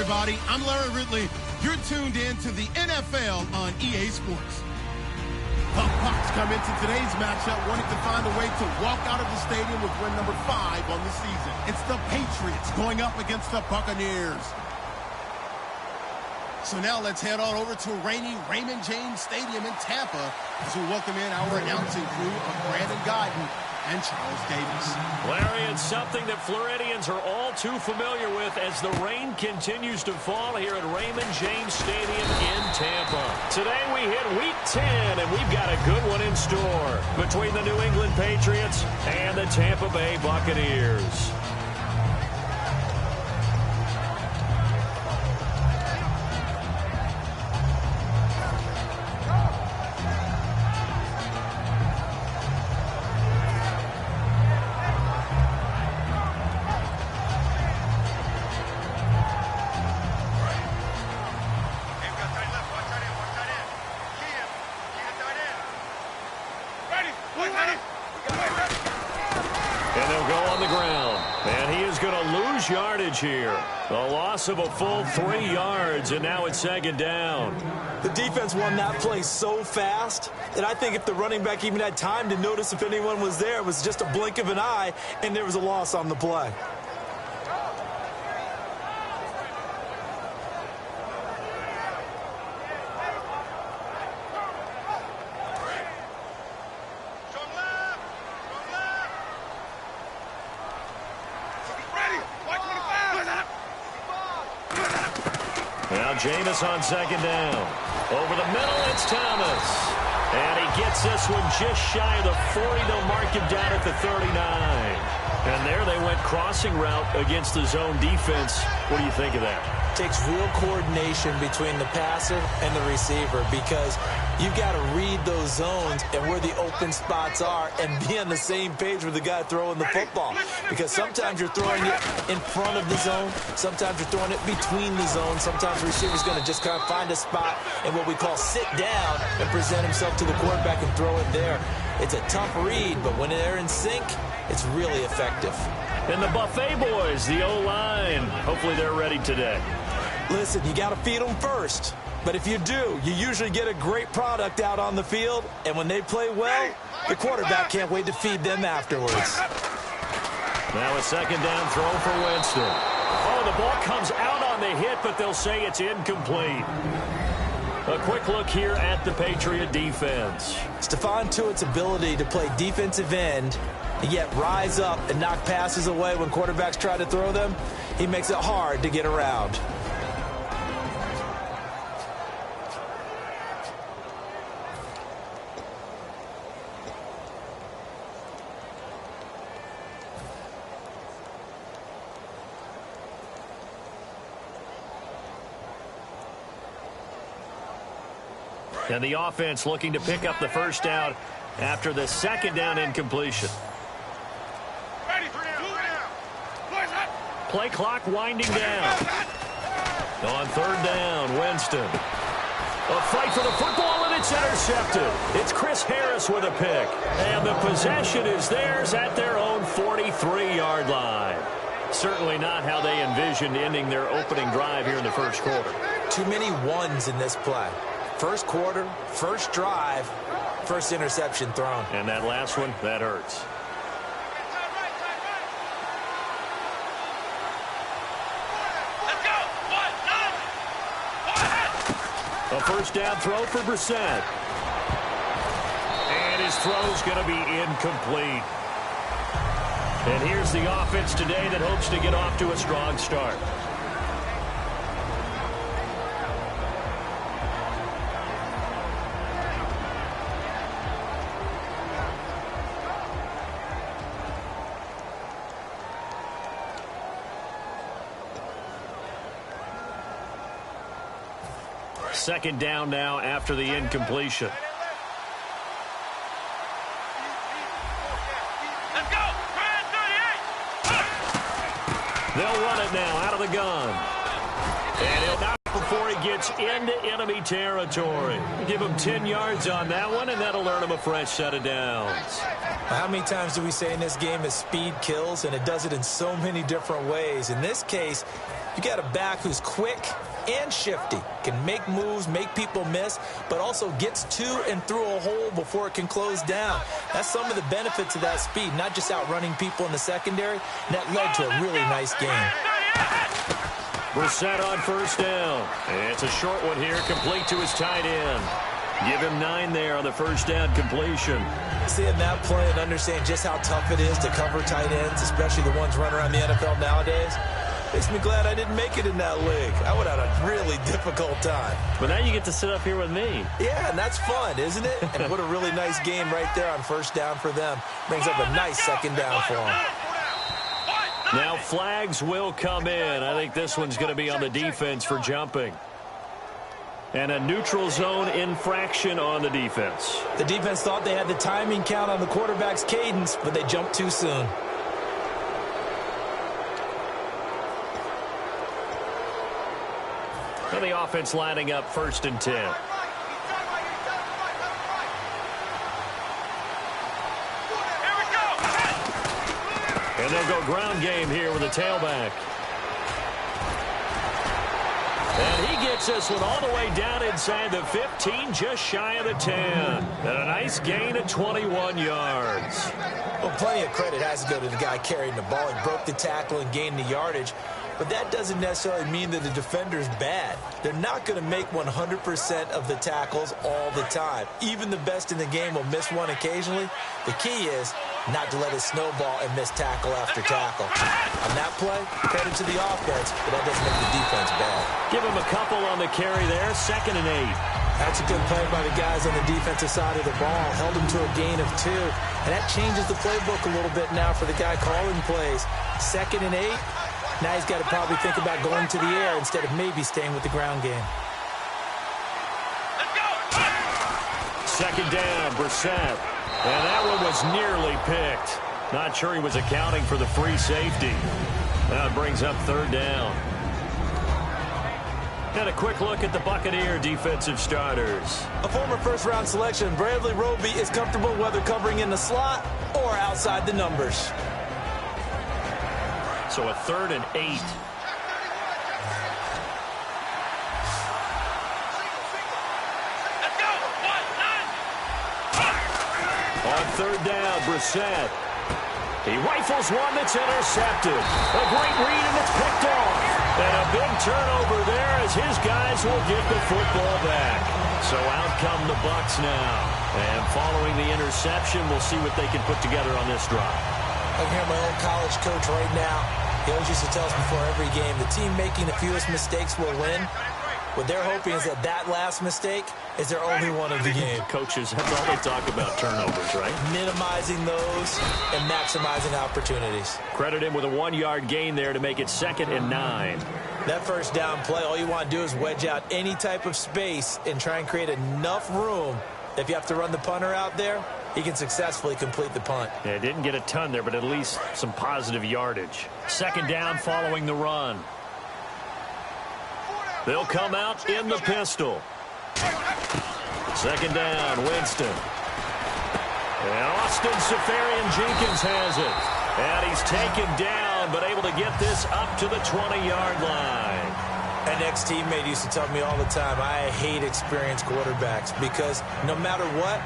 everybody. I'm Larry Ridley. You're tuned in to the NFL on EA Sports. The Bucs come into today's matchup wanting to find a way to walk out of the stadium with win number 5 on the season. It's the Patriots going up against the Buccaneers. So now let's head on over to rainy Raymond James Stadium in Tampa as we welcome in our announcing crew of Brandon Guyton and Charles Davis. Larry, it's something that Floridians are all too familiar with as the rain continues to fall here at Raymond James Stadium in Tampa. Today we hit Week 10, and we've got a good one in store between the New England Patriots and the Tampa Bay Buccaneers. Yardage here. A loss of a full 3 yards, and now it's second down. The defense won that play so fast that I think if the running back even had time to notice if anyone was there, it was just a blink of an eye, and there was a loss on the play. Jameis on second down. Over the middle, it's Thomas. And he gets this one just shy of the 40. They'll mark him down at the 39. And there they went crossing route against the zone defense. What do you think of that? Takes real coordination between the passer and the receiver because you've got to read those zones and where the open spots are and be on the same page with the guy throwing the football. Because sometimes you're throwing it in front of the zone. Sometimes you're throwing it between the zones. Sometimes the receiver's going to just kind of find a spot and what we call sit down and present himself to the quarterback and throw it there. It's a tough read, but when they're in sync, it's really effective. And the Buffet boys, the O-line, hopefully they're ready today. Listen, you got to feed them first. But if you do, you usually get a great product out on the field. And when they play well, the quarterback can't wait to feed them afterwards. Now a second down throw for Winston. Oh, the ball comes out on the hit, but they'll say it's incomplete. A quick look here at the Patriot defense. Stephon Tuitt's ability to play defensive end and yet rise up and knock passes away when quarterbacks try to throw them, he makes it hard to get around. And the offense looking to pick up the first down after the second down incompletion. Play clock winding down. On third down, Winston. A fight for the football, and it's intercepted. It's Chris Harris with a pick. And the possession is theirs at their own 43-yard line. Certainly not how they envisioned ending their opening drive here in the first quarter. Too many ones in this play. First quarter, first drive, first interception thrown. And that last one, that hurts. A first down throw for Brissett. And his throw's going to be incomplete. And here's the offense today that hopes to get off to a strong start. Second down now after the incompletion. Let's go! They'll run it now out of the gun. And he'll not before he gets into enemy territory. Give him 10 yards on that one, and that'll earn him a fresh set of downs. How many times do we say in this game that speed kills, and it does it in so many different ways? In this case, You got a back who's quick and shifty, can make moves, make people miss, but also gets to and through a hole before it can close down. That's some of the benefits of that speed, not just outrunning people in the secondary, and that led to a really nice game. We're set on first down. And it's a short one here, complete to his tight end. Give him 9 there on the first down completion. Seeing that play and understanding just how tough it is to cover tight ends, especially the ones running around the NFL nowadays, makes me glad I didn't make it in that league. I would have had a really difficult time. But now you get to sit up here with me. Yeah, and that's fun, isn't it? And what a really nice game right there on first down for them. Brings up a nice second down for them. Now flags will come in. I think this one's going to be on the defense for jumping. And a neutral zone infraction on the defense. The defense thought they had the timing count on the quarterback's cadence, but they jumped too soon. And the offense lining up 1st and 10. And they'll go ground game here with a tailback. And he gets this one all the way down inside the 15, just shy of the 10. And a nice gain of 21 yards. Well, plenty of credit has to go to the guy carrying the ball. He broke the tackle and gained the yardage. But that doesn't necessarily mean that the defender's bad. They're not going to make 100% of the tackles all the time. Even the best in the game will miss one occasionally. The key is not to let it snowball and miss tackle after tackle. On that play, credit to the offense, but that doesn't make the defense bad. Give him a couple on the carry there, 2nd and 8. That's a good play by the guys on the defensive side of the ball. Held him to a gain of 2. And that changes the playbook a little bit now for the guy calling plays. 2nd and 8. Now he's got to probably think about going to the air instead of maybe staying with the ground game. Second down, Brissett. And that one was nearly picked. Not sure he was accounting for the free safety. Now it brings up 3rd down. And a quick look at the Buccaneer defensive starters. A former first-round selection, Bradley Roby, is comfortable whether covering in the slot or outside the numbers. So a 3rd and 8. On 3rd down, Brissett. He rifles one that's intercepted. A great read, and it's picked off. And a big turnover there as his guys will get the football back. So out come the Bucs now. And following the interception, we'll see what they can put together on this drive. I can hear my old college coach right now. He always used to tell us before every game, the team making the fewest mistakes will win. What they're hoping is that that last mistake is their only one of the game. Coaches, that's all they talk about, turnovers, right? Minimizing those and maximizing opportunities. Credit him with a 1-yard gain there to make it 2nd and 9. That first down play, all you want to do is wedge out any type of space and try and create enough room that if you have to run the punter out there, he can successfully complete the punt. Yeah, didn't get a ton there, but at least some positive yardage. 2nd down following the run. They'll come out in the pistol. 2nd down, Winston. And Austin Seferian-Jenkins has it. And he's taken down, but able to get this up to the 20-yard line. An ex-teammate used to tell me all the time, I hate experienced quarterbacks because no matter what,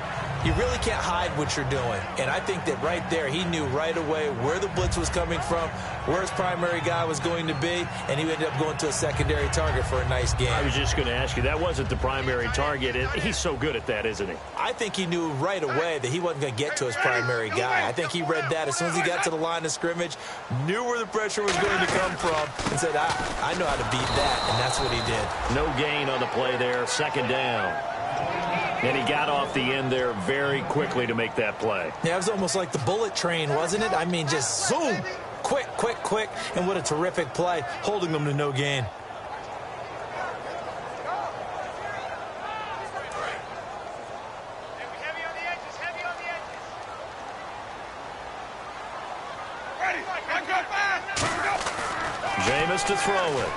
you really can't hide what you're doing. And I think that right there, he knew right away where the blitz was coming from, where his primary guy was going to be, and he ended up going to a secondary target for a nice game. I was just going to ask you, that wasn't the primary target. He's so good at that, isn't he? I think he knew right away that he wasn't going to get to his primary guy. I think he read that as soon as he got to the line of scrimmage, knew where the pressure was going to come from, and said, I know how to beat that, and that's what he did. No gain on the play there, 2nd down. And he got off the end there very quickly to make that play. Yeah, it was almost like the bullet train, wasn't it? I mean, just zoom, quick, quick, quick, and what a terrific play, holding them to no gain. Jameis to throw it.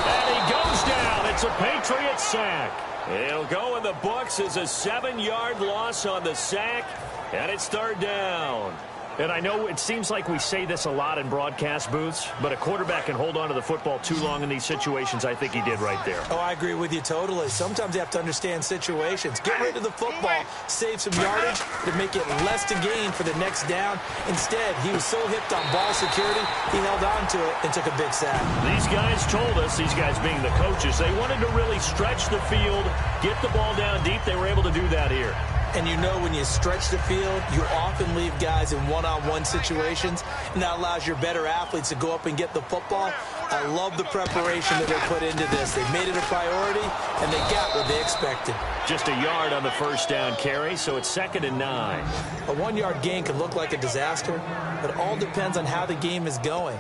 And he goes down. It's a Patriot sack. It'll go in the books as a 7-yard loss on the sack, and it's 3rd down. And I know it seems like we say this a lot in broadcast booths, but a quarterback can hold on to the football too long in these situations. I think he did right there. Oh, I agree with you totally. Sometimes you have to understand situations. Get rid of the football, save some yardage to make it less to gain for the next down. Instead, he was so hipped on ball security, he held on to it and took a big sack. These guys told us, these guys being the coaches, they wanted to really stretch the field, get the ball down deep. They were able to do that here. And you know when you stretch the field, you often leave guys in one-on-one situations, and that allows your better athletes to go up and get the football. I love the preparation that they put into this. They made it a priority, and they got what they expected. Just a yard on the first down carry, so it's 2nd and 9. A 1-yard gain can look like a disaster, but it all depends on how the game is going.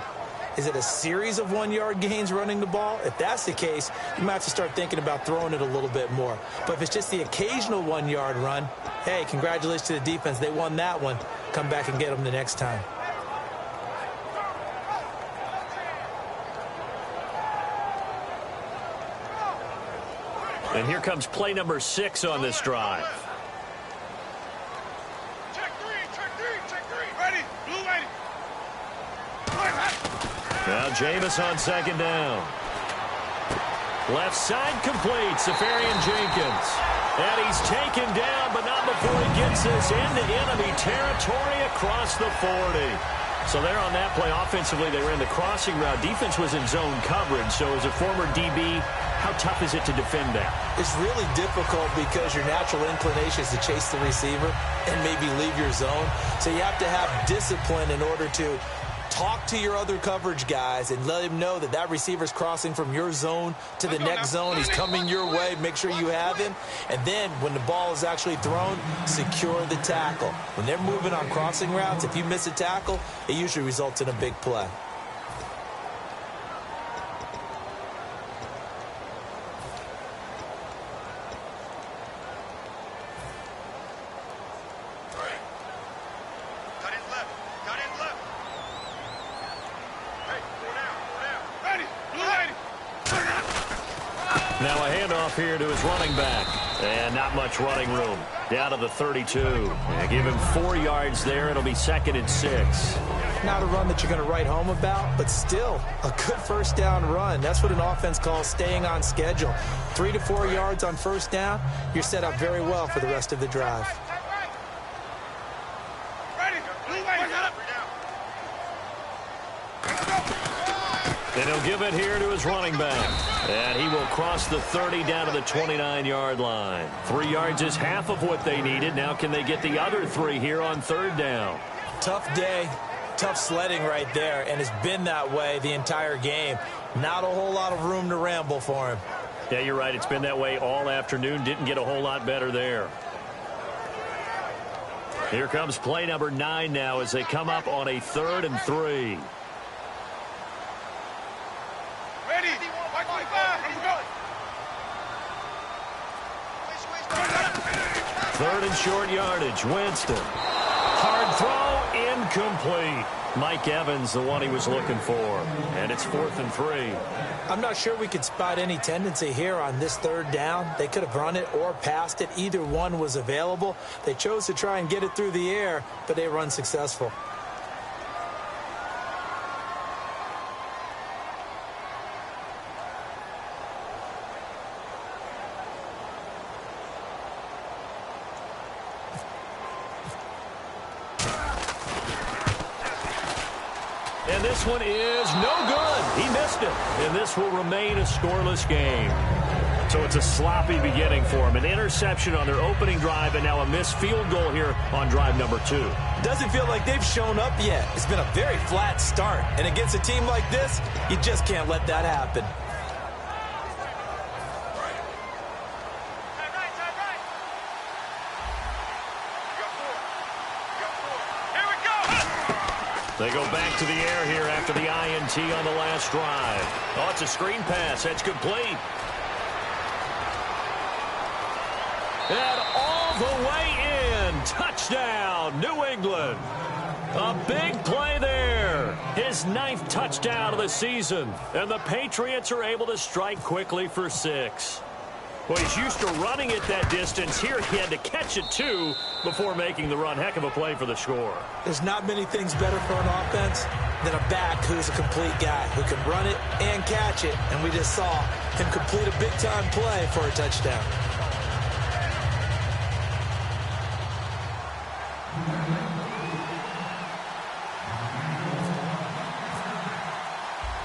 Is it a series of 1-yard gains running the ball? If that's the case, you might have to start thinking about throwing it a little bit more. But if it's just the occasional 1-yard run, hey, congratulations to the defense. They won that one. Come back and get them the next time. And here comes play number 6 on this drive. Check three. Ready, blue ready. Now Jameis on 2nd down. Left side complete, Safarian Jenkins. And he's taken down, but not before he gets this into enemy territory across the 40. So there on that play, offensively, they ran the crossing route. Defense was in zone coverage, so as a former DB, how tough is it to defend that? It's really difficult because your natural inclination is to chase the receiver and maybe leave your zone. So you have to have discipline in order to talk to your other coverage guys and let him know that that receiver's crossing from your zone to the next zone. He's coming your way. Make sure you have him. And then when the ball is actually thrown, secure the tackle. When they're moving on crossing routes, if you miss a tackle, it usually results in a big play. Now a handoff here to his running back. And not much running room. Down to the 32. And give him 4 yards there. It'll be 2nd and 6. Not a run that you're going to write home about, but still a good first down run. That's what an offense calls staying on schedule. 3 to 4 yards on first down. You're set up very well for the rest of the drive. And he'll give it here to his running back. And he will cross the 30 down to the 29-yard line. 3 yards is half of what they needed. Now can they get the other 3 here on 3rd down? Tough day, tough sledding right there, and it's been that way the entire game. Not a whole lot of room to ramble for him. Yeah, you're right. It's been that way all afternoon. Didn't get a whole lot better there. Here comes play number 9 now as they come up on a 3rd and 3. 3rd and short yardage. Winston. Hard throw. Incomplete. Mike Evans, the one he was looking for. And it's 4th and 3. I'm not sure we could spot any tendency here on this 3rd down. They could have run it or passed it. Either one was available. They chose to try and get it through the air, but they were unsuccessful. And this one is no good. He missed it. And this will remain a scoreless game. So it's a sloppy beginning for him. An interception on their opening drive and now a missed field goal here on drive number 2. Doesn't feel like they've shown up yet. It's been a very flat start. And against a team like this, you just can't let that happen. They go back to the air here after the INT on the last drive. Oh, it's a screen pass. That's complete. And all the way in. Touchdown, New England. A big play there. His 9th touchdown of the season. And the Patriots are able to strike quickly for 6. Well, he's used to running it that distance. Here he had to catch it, too, before making the run. Heck of a play for the score. There's not many things better for an offense than a back who's a complete guy, who can run it and catch it. And we just saw him complete a big-time play for a touchdown.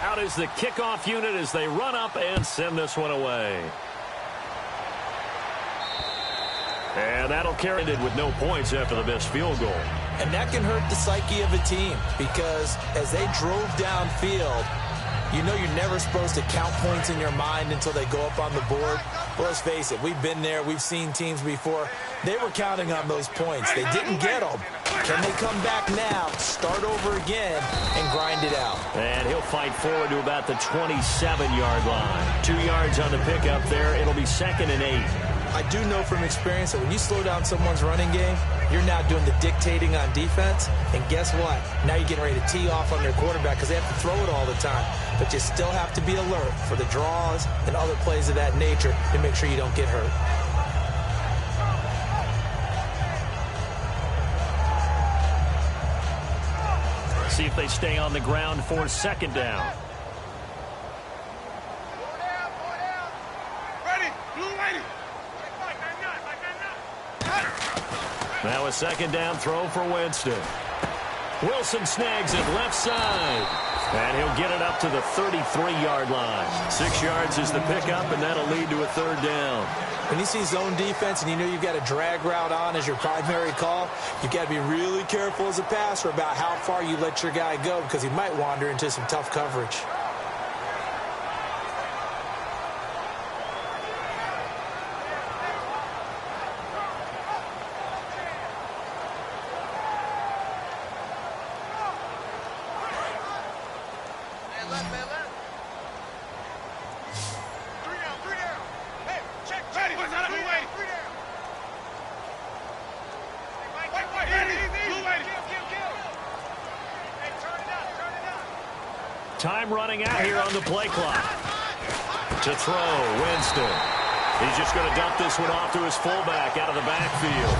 Out is the kickoff unit as they run up and send this one away. And that'll carry it with no points after the missed field goal. And that can hurt the psyche of a team because as they drove downfield, you know you're never supposed to count points in your mind until they go up on the board. Well, let's face it, we've been there. We've seen teams before. They were counting on those points. They didn't get them. Can they come back now, start over again, and grind it out? And he'll fight forward to about the 27-yard line. 2 yards on the pickup there. It'll be 2nd and 8. I do know from experience that when you slow down someone's running game, you're now doing the dictating on defense. And guess what? Now you're getting ready to tee off on their quarterback because they have to throw it all the time. But you still have to be alert for the draws and other plays of that nature to make sure you don't get hurt. See if they stay on the ground for 2nd down. Now a 2nd down throw for Winston. Wilson snags it left side. And he'll get it up to the 33-yard line. 6 yards is the pickup, and that'll lead to a 3rd down. When you see zone defense and you know you've got a drag route on as your primary call, you've got to be really careful as a passer about how far you let your guy go because he might wander into some tough coverage. Time running out here on the play clock. To throw, Winston. He's just going to dump this one off to his fullback out of the backfield.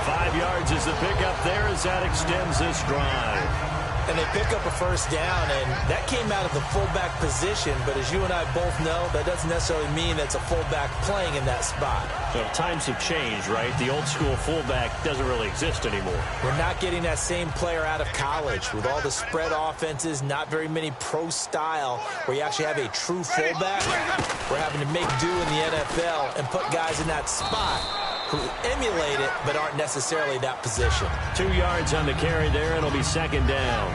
5 yards is the pickup there as that extends this drive. And they pick up a 1st down, and that came out of the fullback position. But as you and I both know, that doesn't necessarily mean that's a fullback playing in that spot. So times have changed, right? The old school fullback doesn't really exist anymore. We're not getting that same player out of college with all the spread offenses, not very many pro style where you actually have a true fullback. We're having to make do in the NFL and put guys in that spot who emulate it but aren't necessarily that position. 2 yards on the carry there. It'll be 2nd down.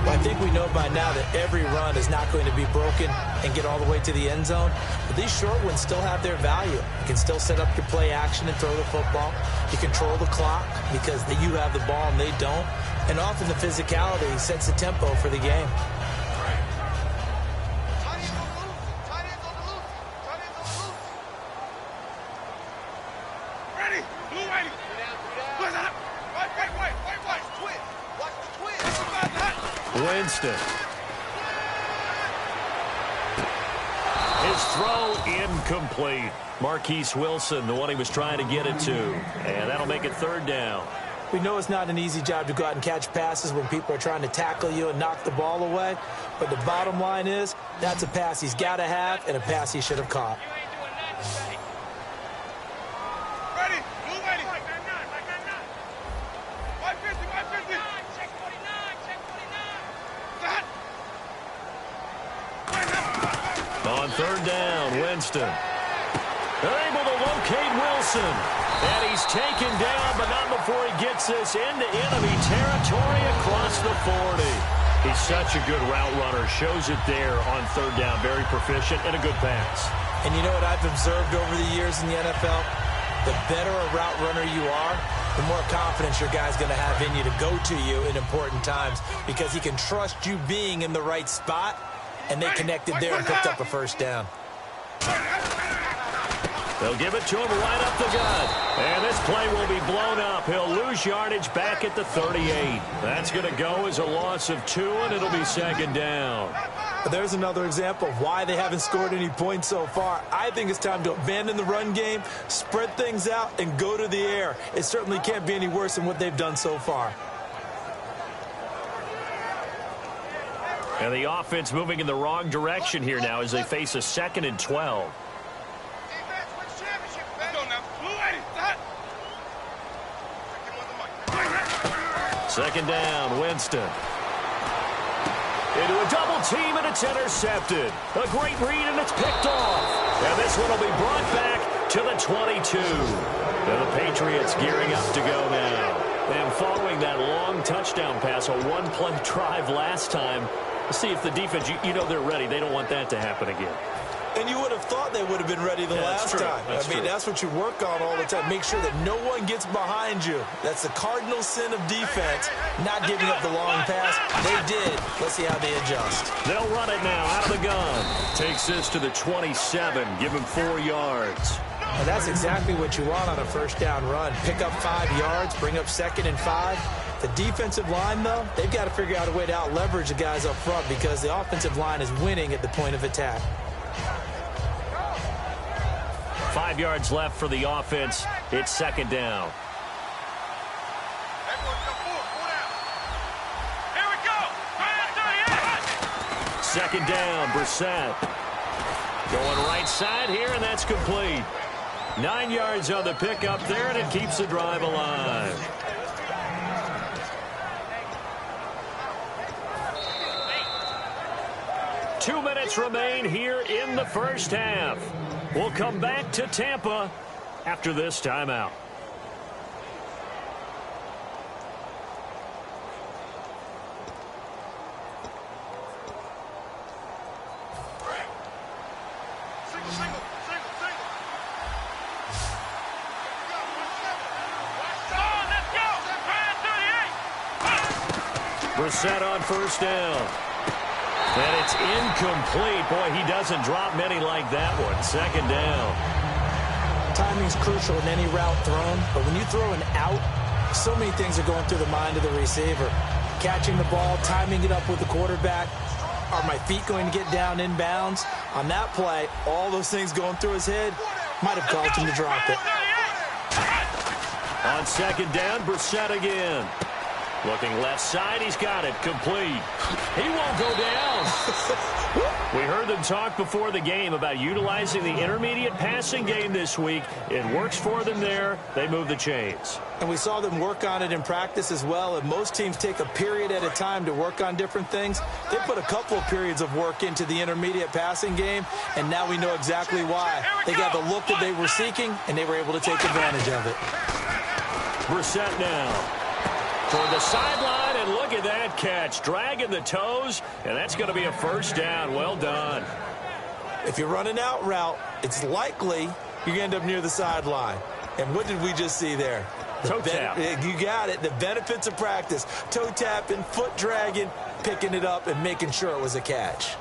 Well, I think we know by now that every run is not going to be broken and get all the way to the end zone. But these short ones still have their value. You can still set up your play action and throw the football. You control the clock because you have the ball and they don't. And often the physicality sets the tempo for the game. Winston. His throw incomplete. Marquise Wilson, the one he was trying to get it to. And that'll make it 3rd down. We know it's not an easy job to go out and catch passes when people are trying to tackle you and knock the ball away. But the bottom line is, that's a pass he's got to have and a pass he should have caught. On 3rd down, Winston. They're able to locate Wilson. And he's taken down, but not before he gets this into enemy territory across the 40. He's such a good route runner. Shows it there on 3rd down. Very proficient and a good pass. And you know what I've observed over the years in the NFL? The better a route runner you are, the more confidence your guy's going to have in you to go to you in important times because he can trust you being in the right spot. And they connected there and picked up a 1st down. They'll give it to him right up the gut. And this play will be blown up. He'll lose yardage back at the 38. That's going to go as a loss of 2, and it'll be second down. There's another example of why they haven't scored any points so far. I think it's time to abandon the run game, spread things out, and go to the air. It certainly can't be any worse than what they've done so far. And the offense moving in the wrong direction here now as they face a 2nd and 12. Second down, Winston. Into a double team, and it's intercepted. A great read, and it's picked off. And this one will be brought back to the 22. And the Patriots gearing up to go now. And following that long touchdown pass, a one-play drive last time, see if the defense, you know they're ready. They don't want that to happen again. And you would have thought they would have been ready the last time. I mean, that's what you work on all the time. Make sure that no one gets behind you. That's the cardinal sin of defense, not giving up the long pass. They did. Let's see how they adjust. They'll run it now out of the gun. Takes this to the 27. Give him 4 yards. And that's exactly what you want on a first down run. Pick up 5 yards, bring up 2nd and 5. The defensive line, though, they've got to figure out a way to out-leverage the guys up front because the offensive line is winning at the point of attack. 5 yards left for the offense. It's second down. Here we go. Second down, Brissett. Going right side here, and that's complete. 9 yards on the pickup there, and it keeps the drive alive. Two minutes remain here in the first half. We'll come back to Tampa after this timeout. Brissett on first down. And it's incomplete. Boy, he doesn't drop many like that one. Second down. Timing's crucial in any route thrown, but when you throw an out, so many things are going through the mind of the receiver. Catching the ball, timing it up with the quarterback. Are my feet going to get down in bounds? On that play, all those things going through his head might have caused him to drop it. On second down, Brissett again. Looking left side, he's got it. Complete. He won't go down. We heard them talk before the game about utilizing the intermediate passing game this week. It works for them there. They move the chains. And we saw them work on it in practice as well. And most teams take a period at a time to work on different things. They put a couple of periods of work into the intermediate passing game, and now we know exactly why. They got the look that they were seeking, and they were able to take advantage of it. Brissett now. Toward the sideline, and look at that catch. Dragging the toes, and that's going to be a first down. Well done. If you're running out route, it's likely you're going to end up near the sideline. And what did we just see there? Toe tap. You got it. The benefits of practice. Toe tapping, foot dragging, picking it up, and making sure it was a catch.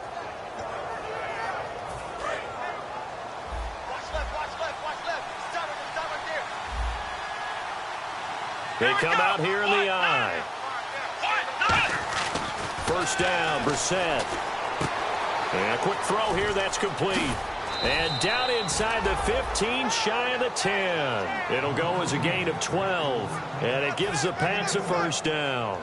They come out here in the eye. First down, Brissett. And a quick throw here, that's complete. And down inside the 15, shy of the 10. It'll go as a gain of 12. And it gives the Pats a first down.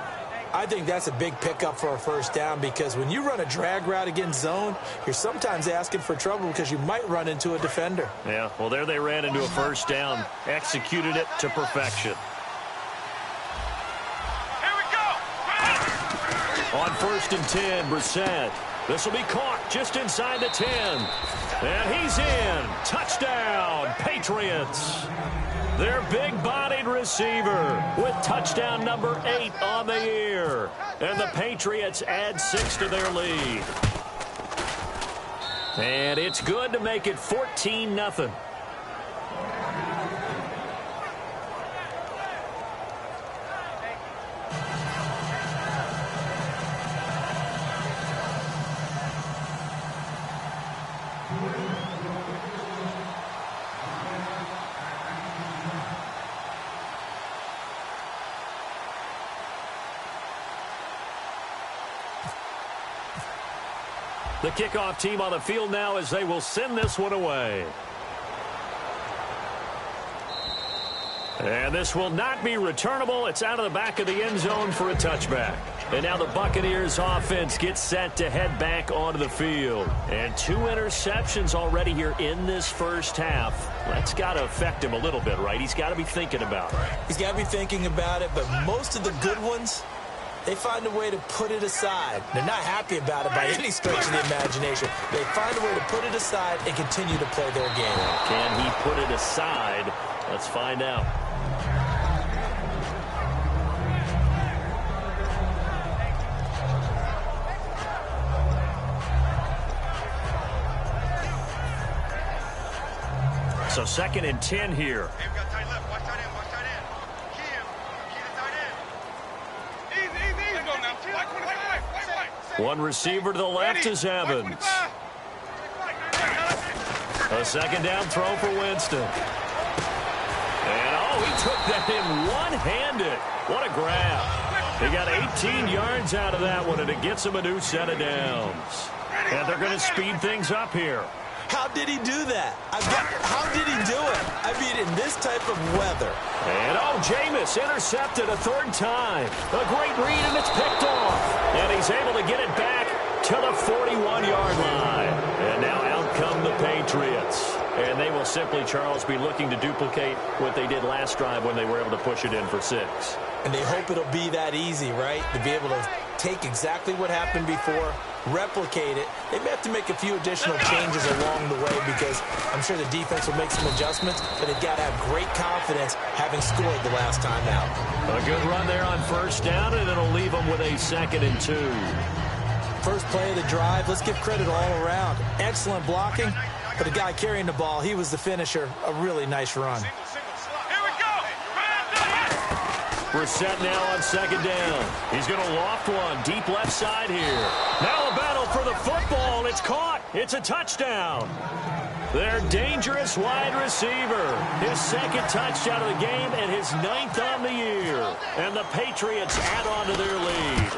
I think that's a big pickup for a first down because when you run a drag route against zone, you're sometimes asking for trouble because you might run into a defender. Yeah, well, there they ran into a first down. Executed it to perfection. On first and 10, Brissett. This will be caught just inside the 10. And he's in. Touchdown, Patriots. Their big-bodied receiver with touchdown number 8 on the year. And the Patriots add 6 to their lead. And it's good to make it 14-0. The kickoff team on the field now as they will send this one away. And this will not be returnable. It's out of the back of the end zone for a touchback. And now the Buccaneers offense gets set to head back onto the field. And 2 interceptions already here in this first half. That's got to affect him a little bit, right? He's got to be thinking about it. He's got to be thinking about it, but most of the good ones, they find a way to put it aside. They're not happy about it by any stretch of the imagination. They find a way to put it aside and continue to play their game. Can he put it aside? Let's find out. So 2nd and 10 here. Hey, we got tight left. Watch tight end. Watch tight end. Key him. Key the tight end. Easy. Let's go now. White. One receiver to the left is Evans. A 2nd down throw for Winston. And, he took that in one-handed. What a grab. He got 18 yards out of that one, and it gets him a new set of downs. And they're going to speed things up here. How did he do that? How did he do it? I mean, in this type of weather. And, Jameis intercepted a 3rd time. A great read, and it's picked off. And he's able to get it back to the 41-yard line. And now out come the Patriots. And they will simply, Charles, be looking to duplicate what they did last drive when they were able to push it in for 6. And they hope it'll be that easy, right? To be able to take exactly what happened before, replicate it. They may have to make a few additional changes along the way because I'm sure the defense will make some adjustments, but they've got to have great confidence having scored the last time out. A good run there on 1st down, and it'll leave them with a 2nd and 2. First play of the drive, let's give credit all around. Excellent blocking, but the guy carrying the ball, he was the finisher. A really nice run. Here we go. We're set now on 2nd down. He's going to loft one deep left side here. Now a battle for the football, and it's caught. It's a touchdown. Their dangerous wide receiver. His 2nd touchdown of the game and his 9th on the year. And the Patriots add on to their lead.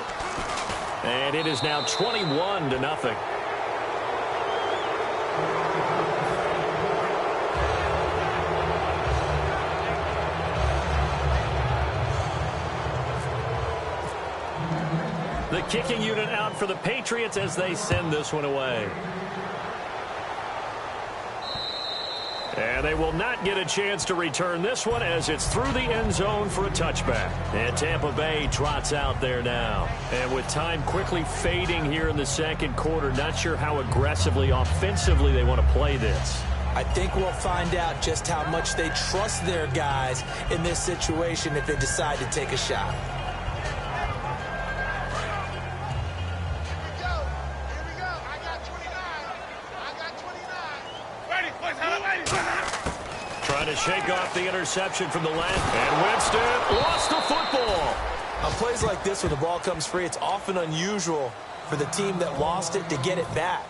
And it is now 21-0. The kicking unit out for the Patriots as they send this one away. And they will not get a chance to return this one as it's through the end zone for a touchback. And Tampa Bay trots out there now. And with time quickly fading here in the 2nd quarter, not sure how aggressively, offensively they want to play this. I think we'll find out just how much they trust their guys in this situation if they decide to take a shot. Trying to shake off the interception from the left. And Winston lost the football. On plays like this, when the ball comes free, it's often unusual for the team that lost it to get it back.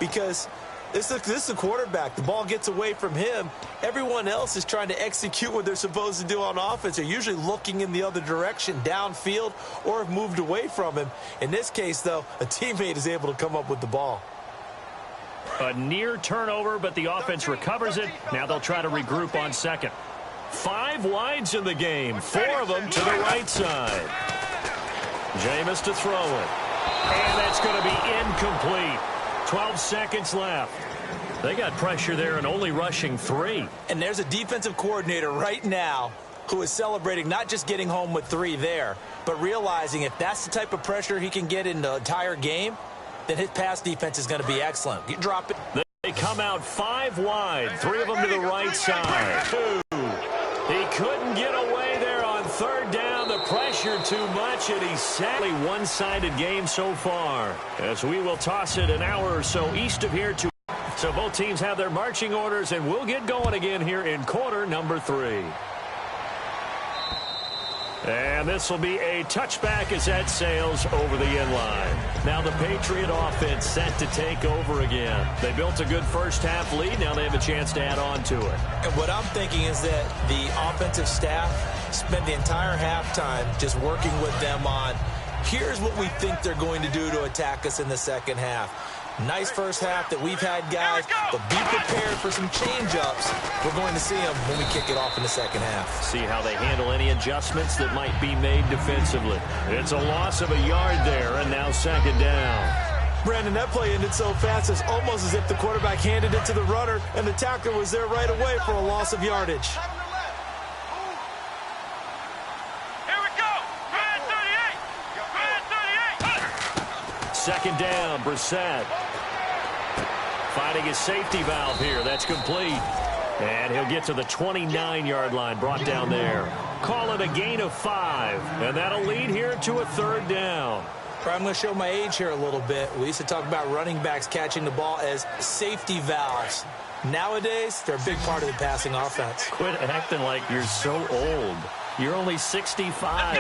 Because this is a quarterback. The ball gets away from him. Everyone else is trying to execute what they're supposed to do on offense. They're usually looking in the other direction, downfield, or have moved away from him. In this case, though, a teammate is able to come up with the ball. A near turnover, but the offense recovers it. Now they'll try to regroup on 2nd. 5 wides in the game, 4 of them to the right side. Jameis to throw it. And that's going to be incomplete. 12 seconds left. They got pressure there and only rushing 3. And there's a defensive coordinator right now who is celebrating not just getting home with 3 there, but realizing if that's the type of pressure he can get in the entire game, then his pass defense is going to be excellent. You drop it. They come out 5 wide, 3 of them to the right side. 2. He couldn't get away there on 3rd down. The pressure too much, and he's sadly one-sided game so far. As we will toss it an hour or so east of here to. So both teams have their marching orders, and we'll get going again here in quarter number 3. And this will be a touchback as that sails over the end line. Now the Patriot offense set to take over again. They built a good first half lead. Now they have a chance to add on to it. And what I'm thinking is that the offensive staff spent the entire halftime just working with them on, here's what we think they're going to do to attack us in the second half. Nice first half that we've had, guys, but be prepared for some change-ups. We're going to see them when we kick it off in the second half. See how they handle any adjustments that might be made defensively. It's a loss of a yard there, and now second down. Brandon, that play ended so fast, it's almost as if the quarterback handed it to the runner, and the tackler was there right away for a loss of yardage. Here we go. Red 38. Red 38. Second down, Brissett. Finding his safety valve here. That's complete. And he'll get to the 29-yard line, brought down there. Call it a gain of 5, and that'll lead here to a third down. I'm going to show my age here a little bit. We used to talk about running backs catching the ball as safety valves. Nowadays, they're a big part of the passing offense. Quit acting like you're so old. You're only 65.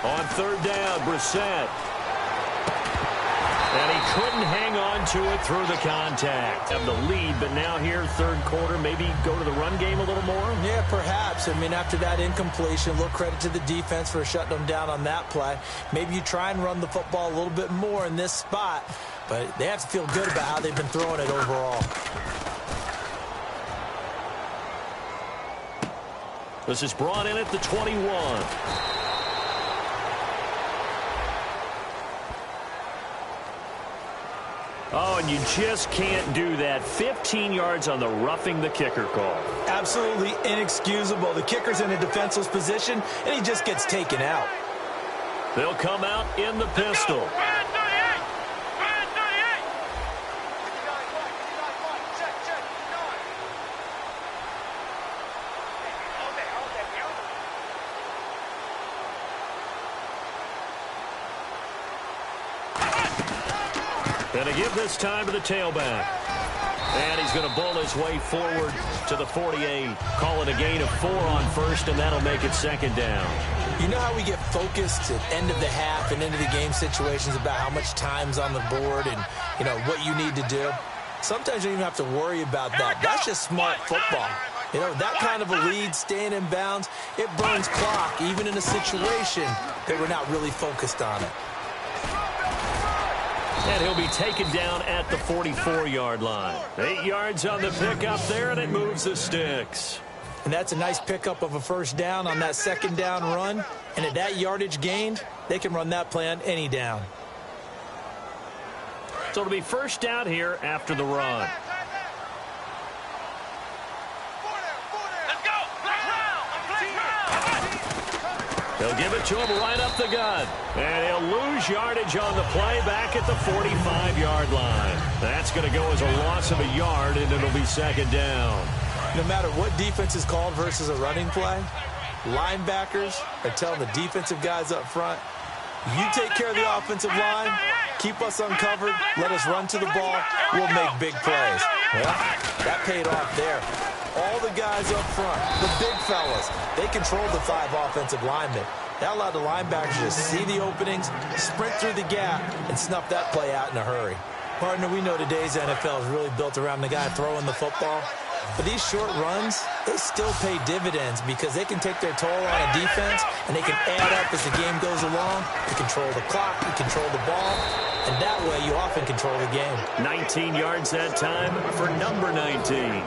On third down, Brissett. And he couldn't hang on to it through the contact. Have the lead, but now here, third quarter, maybe go to the run game a little more? Yeah, perhaps. I mean, after that incompletion, a little credit to the defense for shutting them down on that play. Maybe you try and run the football a little bit more in this spot, but they have to feel good about how they've been throwing it overall. This is brought in at the 21. Oh, and you just can't do that. 15 yards on the roughing the kicker call. Absolutely inexcusable. The kicker's in a defenseless position, and he just gets taken out. They'll come out in the pistol. Red 38. Red 38. And to give this time to the tailback. And he's going to bull his way forward to the 48. Call it a gain of 4 on first, and that'll make it second down. You know how we get focused at end of the half and into the game situations about how much time's on the board and, you know, what you need to do? Sometimes you don't even have to worry about that. That's just smart football. You know, that kind of a lead, staying in bounds, it burns clock, even in a situation that we're not really focused on it. And he'll be taken down at the 44-yard line. 8 yards on the pickup there, and it moves the sticks. And that's a nice pickup of a first down on that second down run. And at that yardage gained, they can run that play on any down. So it'll be first down here after the run. Let's go. Flex round. They'll give it to him right up the gut. And he'll lose yardage on the play back at the 45-yard line. That's going to go as a loss of a yard, and it'll be second down. No matter what defense is called versus a running play, linebackers are telling the defensive guys up front, you take care of the offensive line, keep us uncovered, let us run to the ball, we'll make big plays. Well, that paid off there. All the guys up front, the big fellas, they controlled the 5 offensive linemen. That allowed the linebackers to see the openings, sprint through the gap, and snuff that play out in a hurry. Partner, we know today's NFL is really built around the guy throwing the football. But these short runs, they still pay dividends because they can take their toll on a defense and they can add up as the game goes along. You control the clock, you control the ball, and that way you often control the game. 19 yards that time for number 19.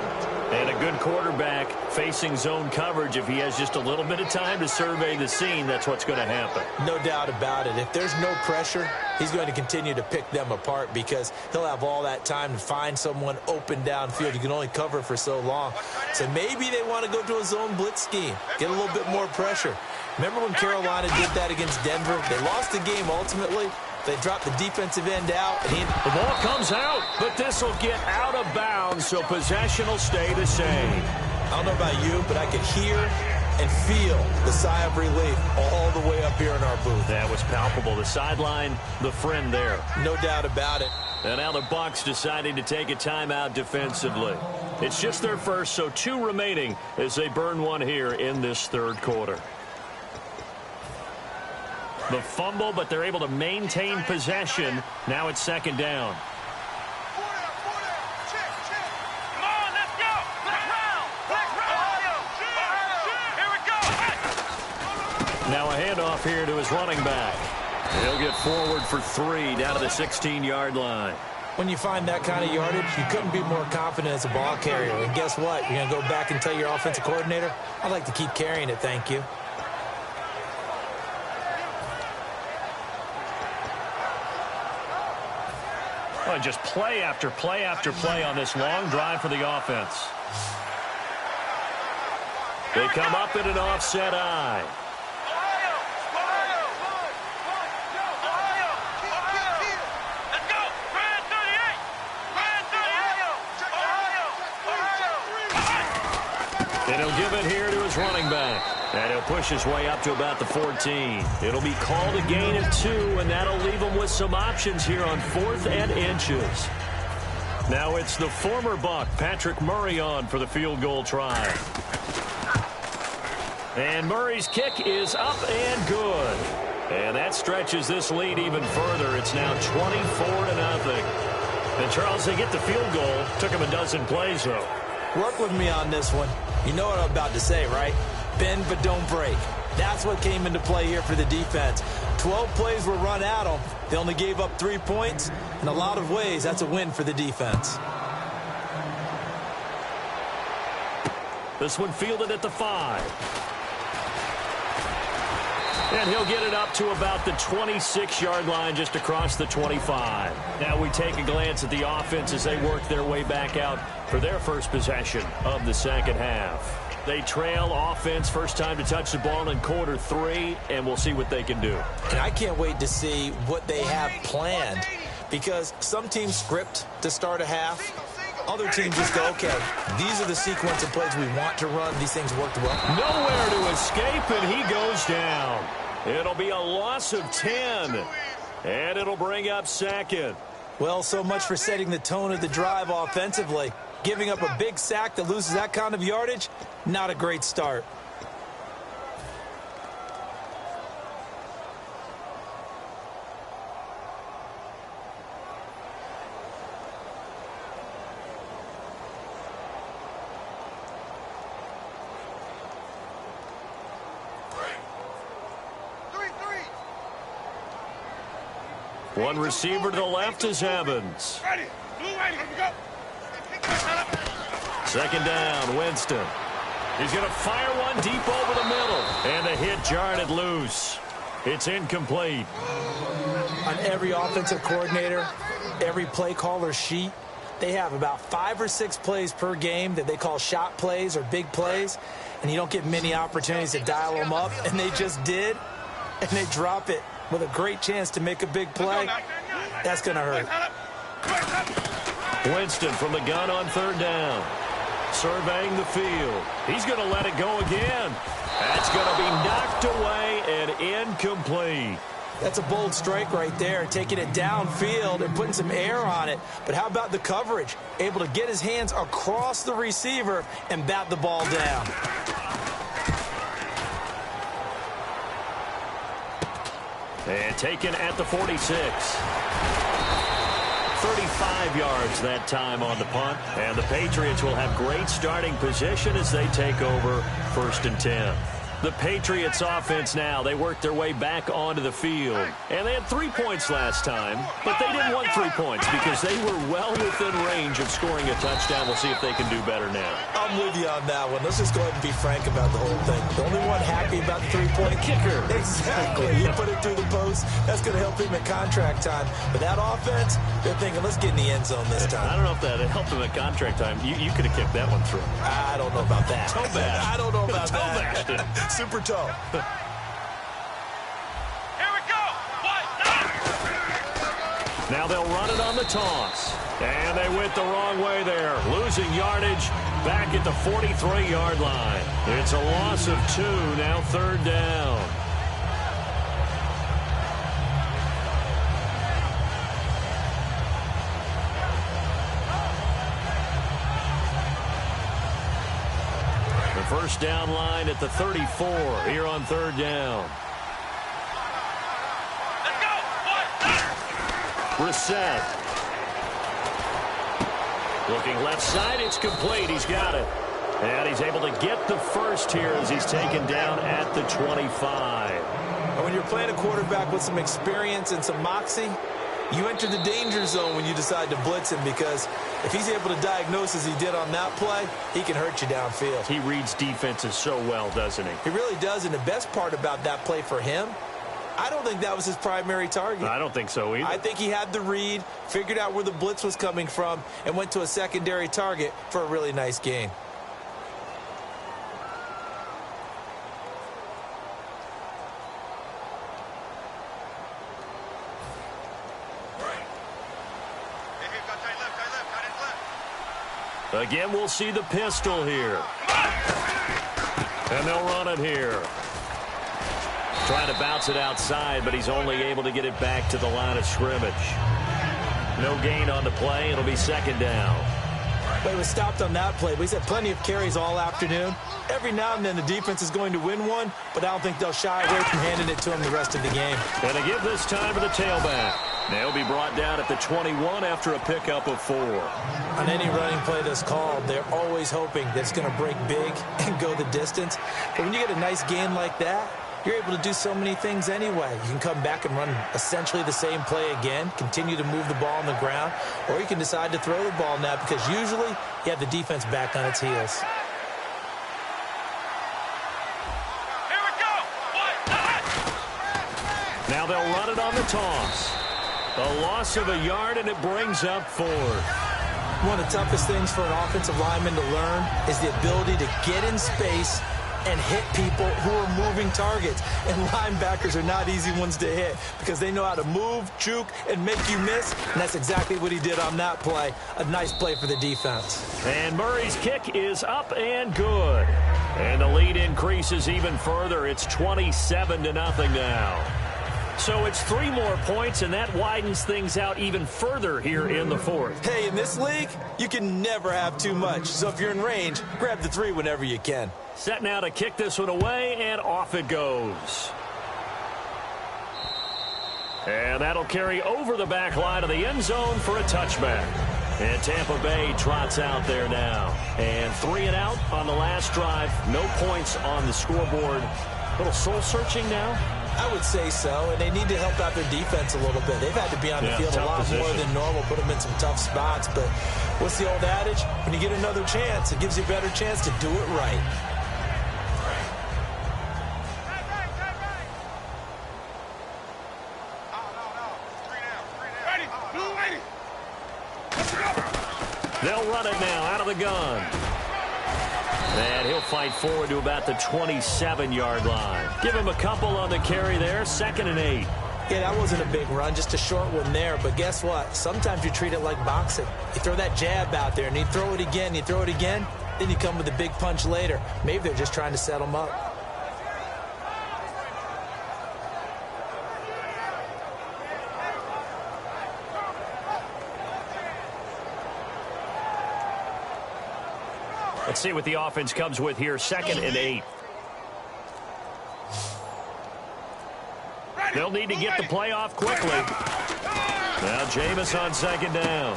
And a good quarterback facing zone coverage. If he has just a little bit of time to survey the scene, that's what's going to happen. No doubt about it. If there's no pressure, he's going to continue to pick them apart because he'll have all that time to find someone open downfield. You can only cover for so long. So maybe they want to go to a zone blitz scheme, get a little bit more pressure. Remember when Carolina did that against Denver? They lost the game ultimately. They dropped the defensive end out. And the ball comes out, but this will get out of bounds, so possession will stay the same. I don't know about you, but I could hear and feel the sigh of relief all the way up here in our booth. That was palpable. The sideline, the friend there. No doubt about it. And now the Bucs deciding to take a timeout defensively. It's just their first, so 2 remaining as they burn one here in this third quarter. The fumble, but they're able to maintain possession. Now it's second down. Come on, let's go. Flex round. Flex round. Here we go. Now a handoff here to his running back. He'll get forward for 3 down to the 16-yard line. When you find that kind of yardage, you couldn't be more confident as a ball carrier. And guess what? You're going to go back and tell your offensive coordinator, I'd like to keep carrying it, thank you. Well, just play after play after play on this long drive for the offense. They come up in an offset eye. And he'll give it here to his running back. And he'll push his way up to about the 14. It'll be called a gain of 2, and that'll leave him with some options here on 4th and inches. Now it's the former Buck, Patrick Murray, on for the field goal try. And Murray's kick is up and good. And that stretches this lead even further. It's now 24-0. And Charles, they get the field goal. Took him a dozen plays, though. Work with me on this one. You know what I'm about to say, right? Bend but don't break. That's what came into play here for the defense. 12 plays were run at them. They only gave up 3 points. In a lot of ways, that's a win for the defense. This one fielded at the 5. And he'll get it up to about the 26-yard line, just across the 25. Now we take a glance at the offense as they work their way back out for their first possession of the second half. They trail offense, first time to touch the ball in quarter 3, and we'll see what they can do. And I can't wait to see what they have planned, because some teams script to start a half. Other teams just go, okay, these are the sequence of plays we want to run. These things worked well. Nowhere to escape, and he goes down. It'll be a loss of 10, and it'll bring up second. Well, so much for setting the tone of the drive offensively. Giving up a big sack that loses that kind of yardage, not a great start. One receiver to the left is Evans. Ready. Blue ready. Here we go. Second down, Winston. He's going to fire one deep over the middle. And the hit jarred it loose. It's incomplete. On every offensive coordinator, every play caller sheet, they have about 5 or 6 plays per game that they call shot plays or big plays. And you don't get many opportunities to dial them up. And they just did. And they drop it with a great chance to make a big play. That's going to hurt. Winston from the gun on third down. Surveying the field. He's going to let it go again. That's going to be knocked away and incomplete. That's a bold strike right there, taking it downfield and putting some air on it. But how about the coverage? Able to get his hands across the receiver and bat the ball down. And taken at the 46. 35 yards that time on the punt. And the Patriots will have great starting position as they take over 1st and 10. The Patriots offense now, they worked their way back onto the field. And they had 3 points last time, but they didn't want 3 points because they were well within range of scoring a touchdown. We'll see if they can do better now. I'm with you on that one. Let's just go ahead and be frank about the whole thing. The only one happy about the 3-point kicker. Exactly. You put it through the post. That's going to help him at contract time. But that offense, they're thinking, let's get in the end zone this time. I don't know if that helped him at contract time. You could have kicked that one through. I don't know about that. Toe bash. I don't know about Toe that. bash. Super toe. Here we go. Now they'll run it on the toss. And they went the wrong way there. Losing yardage back at the 43-yard line. It's a loss of 2, now third down. First down line at the 34 here on third down. Let's go. Brissett. Looking left side, it's complete. He's got it. And he's able to get the first here as he's taken down at the 25. And when you're playing a quarterback with some experience and some moxie, you enter the danger zone when you decide to blitz him, because if he's able to diagnose as he did on that play, he can hurt you downfield. He reads defenses so well, doesn't he? He really does, and the best part about that play for him, I don't think that was his primary target. I don't think so either. I think he had the read, figured out where the blitz was coming from, and went to a secondary target for a really nice gain. Again, we'll see the pistol here. And they'll run it here. Trying to bounce it outside, but he's only able to get it back to the line of scrimmage. No gain on the play. It'll be second down. But he was stopped on that play. But he's had plenty of carries all afternoon. Every now and then the defense is going to win one, but I don't think they'll shy away from handing it to him the rest of the game. And they give this time to the tailback. They'll be brought down at the 21 after a pickup of 4. On any running play that's called, they're always hoping that it's going to break big and go the distance. But when you get a nice gain like that, you're able to do so many things anyway. You can come back and run essentially the same play again, continue to move the ball on the ground, or you can decide to throw the ball now, because usually you have the defense back on its heels. Here we go. Now they'll run it on the toss. A loss of a yard, and it brings up 4. One of the toughest things for an offensive lineman to learn is the ability to get in space and hit people who are moving targets. And linebackers are not easy ones to hit, because they know how to move, juke, and make you miss. And that's exactly what he did on that play. A nice play for the defense. And Murray's kick is up and good. And the lead increases even further. It's 27-0 now. So it's 3 more points, and that widens things out even further here in the 4th. Hey, in this league, you can never have too much. So if you're in range, grab the 3 whenever you can. Set now to kick this one away, and off it goes. And that'll carry over the back line of the end zone for a touchback. And Tampa Bay trots out there now. And 3 and out on the last drive. No points on the scoreboard. A little soul-searching now. I would say so, and they need to help out their defense a little bit. They've had to be on the field a lot more than normal, put them in some tough spots. But what's the old adage? When you get another chance, it gives you a better chance to do it right. They'll run it now out of the gun. And he'll fight forward to about the 27-yard line. Give him a couple on the carry there. 2nd and 8. Yeah, that wasn't a big run, just a short one there. But guess what? Sometimes you treat it like boxing. You throw that jab out there, and you throw it again, then you come with a big punch later. Maybe they're just trying to set him up. Let's see what the offense comes with here. 2nd and 8. They'll need to get the play off quickly. Now Jameis on 2nd down.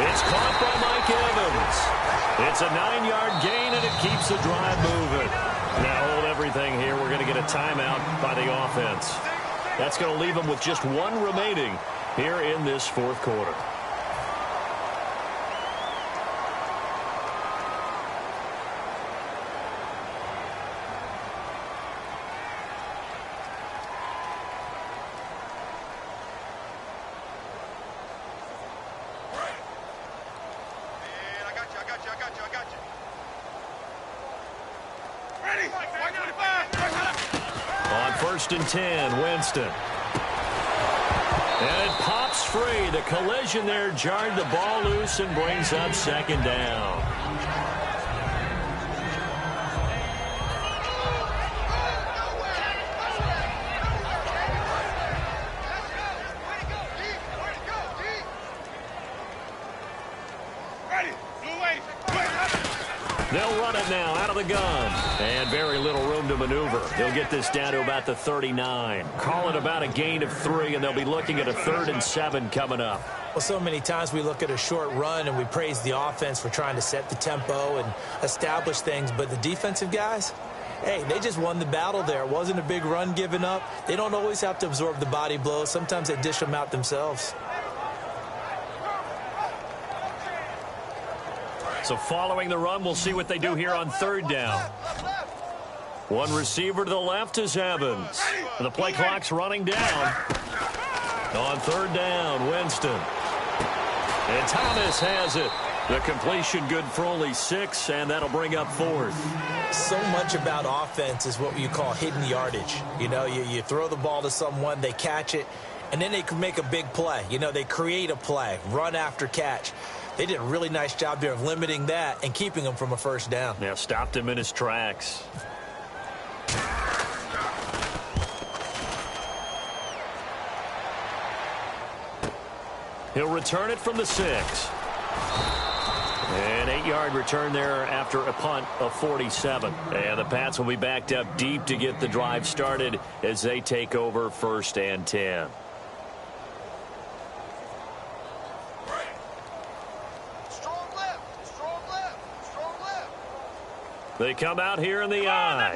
It's caught by Mike Evans. It's a 9-yard gain, and it keeps the drive moving. Now hold everything here. We're going to get a timeout by the offense. That's going to leave them with just 1 remaining here in this 4th quarter. On 1st and 10, Winston. And it pops free. The collision there jarred the ball loose and brings up 2nd down. They'll run it now out of the gun. And very little room to maneuver. They'll get this down to about the 39. Call it about a gain of 3, and they'll be looking at a 3rd and 7 coming up. Well, Well, so many times we look at a short run and we praise the offense for trying to set the tempo and establish things, but the defensive guys, hey, they just won the battle there. It wasn't a big run given up. They don't always have to absorb the body blows. Sometimes they dish them out themselves. So following the run, we'll see what they do here on third down. One receiver to the left is Evans. The play clock's running down. On third down, Winston. And Thomas has it. The completion good for only 6, and that'll bring up fourth. So much about offense is what you call hidden yardage. You know, you throw the ball to someone, they catch it, and then they can make a big play. You know, they create a play, run after catch. They did a really nice job there of limiting that and keeping him from a first down. Yeah, stopped him in his tracks. He'll return it from the 6. An 8-yard return there after a punt of 47. And the Pats will be backed up deep to get the drive started as they take over 1st and 10. They come out here in the I.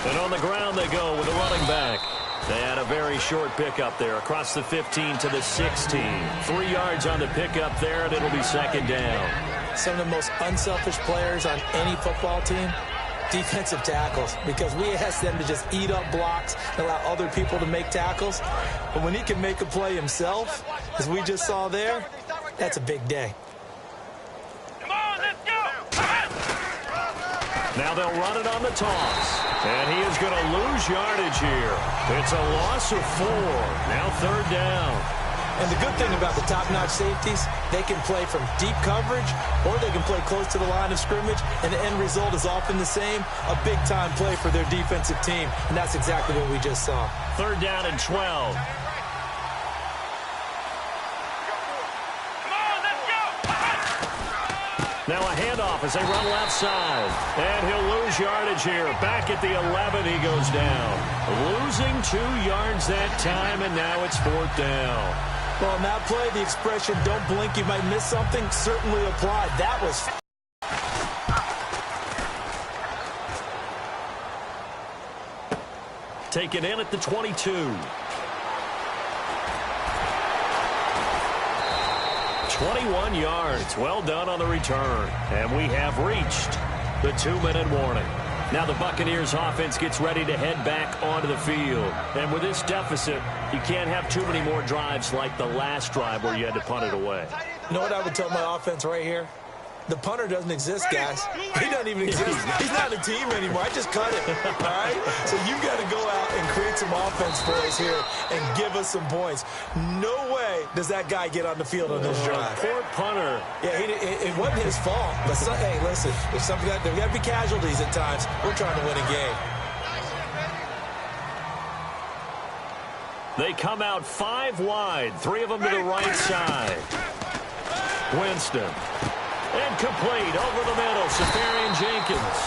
And on the ground they go with the running back. They had a very short pickup there across the 15 to the 16. 3 yards on the pickup there, and it'll be 2nd down. Some of the most unselfish players on any football team, defensive tackles, because we ask them to just eat up blocks and allow other people to make tackles. But when he can make a play himself, as we just saw there, that's a big day. Now they'll run it on the toss. And he is going to lose yardage here. It's a loss of 4. Now 3rd down. And the good thing about the top-notch safeties, they can play from deep coverage or they can play close to the line of scrimmage, and the end result is often the same, a big-time play for their defensive team. And that's exactly what we just saw. 3rd down and 12. Now a handoff as they run left side. And he'll lose yardage here. Back at the 11, he goes down. Losing 2 yards that time, and now it's 4th down. Well, on that play, the expression, don't blink, you might miss something, certainly applied. That was... Taken in at the 22. 21 yards. Well done on the return. And we have reached the 2-minute warning. Now the Buccaneers offense gets ready to head back onto the field. And with this deficit, you can't have too many more drives like the last drive where you had to punt it away. You know what I would tell my offense right here? The punter doesn't exist, guys. He doesn't even exist. He's not a team anymore. I just cut him, all right? So you've got to go out and create some offense for us here and give us some points. No way does that guy get on the field on this drive. Poor punter. Yeah, it wasn't his fault. But, hey, listen, if something there got to be casualties at times. We're trying to win a game. They come out 5 wide, 3 of them to the right side. Winston. And complete over the middle, Safarian Jenkins.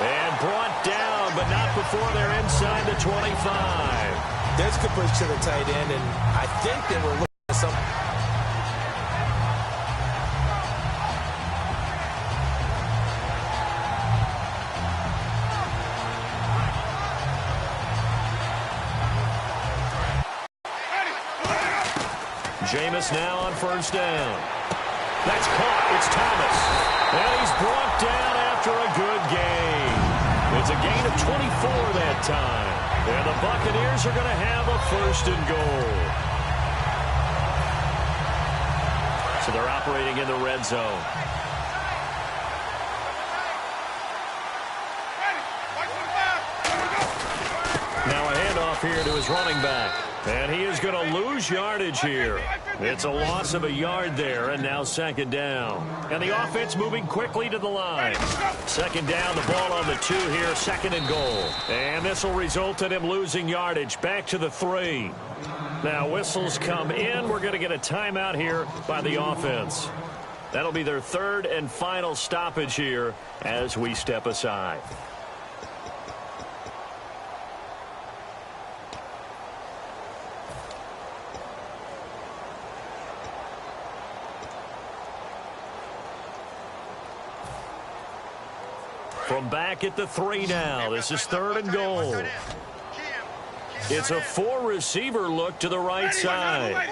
And brought down, but not before they're inside the 25. There's a good push to the tight end, and I think they were looking at some... Jameis now on 1st down. That's caught. It's Thomas. And he's brought down after a good gain. It's a gain of 24 that time. And the Buccaneers are going to have a 1st and goal. So they're operating in the red zone. Now a handoff here to his running back. And he is going to lose yardage here. It's a loss of a yard there, and now 2nd down. And the offense moving quickly to the line. 2nd down, the ball on the 2 here, 2nd and goal. And this will result in him losing yardage back to the 3. Now whistles come in. We're going to get a timeout here by the offense. That'll be their 3rd and final stoppage here as we step aside. From back at the 3 now. This is 3rd and goal. It's a 4-receiver look to the right side.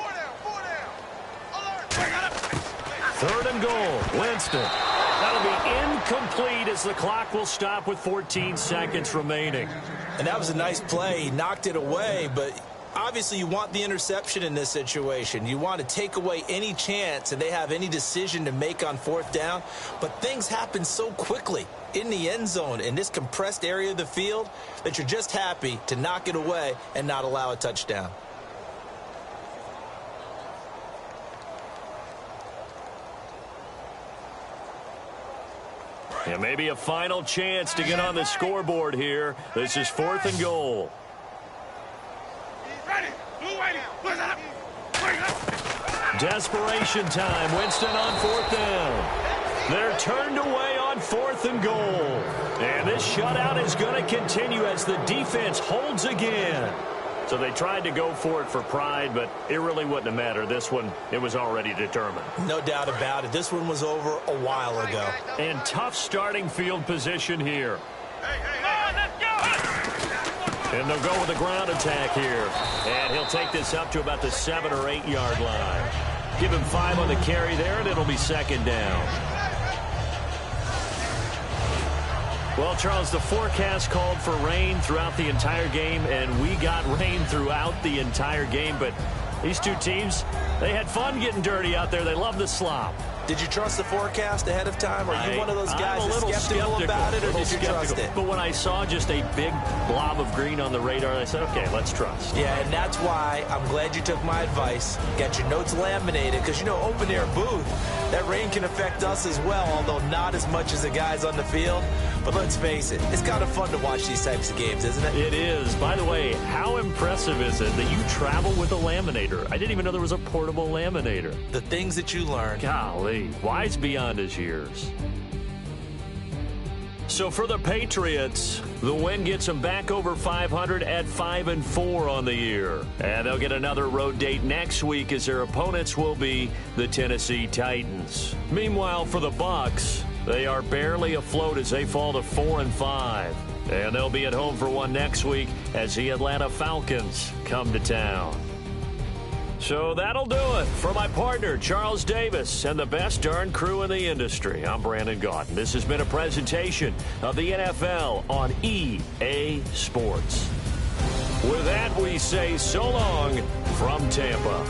3rd and goal. Winston. That'll be incomplete as the clock will stop with 14 seconds remaining. And that was a nice play. He knocked it away, but obviously you want the interception in this situation. You want to take away any chance and they have any decision to make on 4th down. But things happen so quickly in the end zone in this compressed area of the field that you're just happy to knock it away and not allow a touchdown. And maybe a final chance to get on the scoreboard here. This is 4th and goal. Desperation time. Winston on 4th down. They're turned away on 4th and goal. And this shutout is going to continue as the defense holds again. So they tried to go for it for pride, but it really wouldn't have mattered. This one, it was already determined. No doubt about it. This one was over a while ago. And tough starting field position here. And they'll go with a ground attack here. And he'll take this up to about the 7 or 8 yard line. Give him 5 on the carry there, and it'll be 2nd down. Well, Charles, the forecast called for rain throughout the entire game, and we got rain throughout the entire game. But these two teams, they had fun getting dirty out there. They love the slop. Did you trust the forecast ahead of time? Are you one of those guys that's skeptical about it, or did you trust it? But when I saw just a big blob of green on the radar, I said, okay, let's trust. Yeah, and that's why I'm glad you took my advice. Got your notes laminated, because, you know, open-air booth, that rain can affect us as well, although not as much as the guys on the field. But let's face it, it's kind of fun to watch these types of games, isn't it? It is. By the way, how impressive is it that you travel with a laminator? I didn't even know there was a portable laminator. The things that you learn. Golly, wise beyond his years. So for the Patriots, the win gets them back over 500 at 5-4 on the year. And they'll get another road date next week as their opponents will be the Tennessee Titans. Meanwhile, for the Bucs, they are barely afloat as they fall to 4-5. And they'll be at home for one next week as the Atlanta Falcons come to town. So that'll do it for my partner, Charles Davis, and the best darn crew in the industry. I'm Brandon Gaudin. This has been a presentation of the NFL on EA Sports. With that, we say so long from Tampa.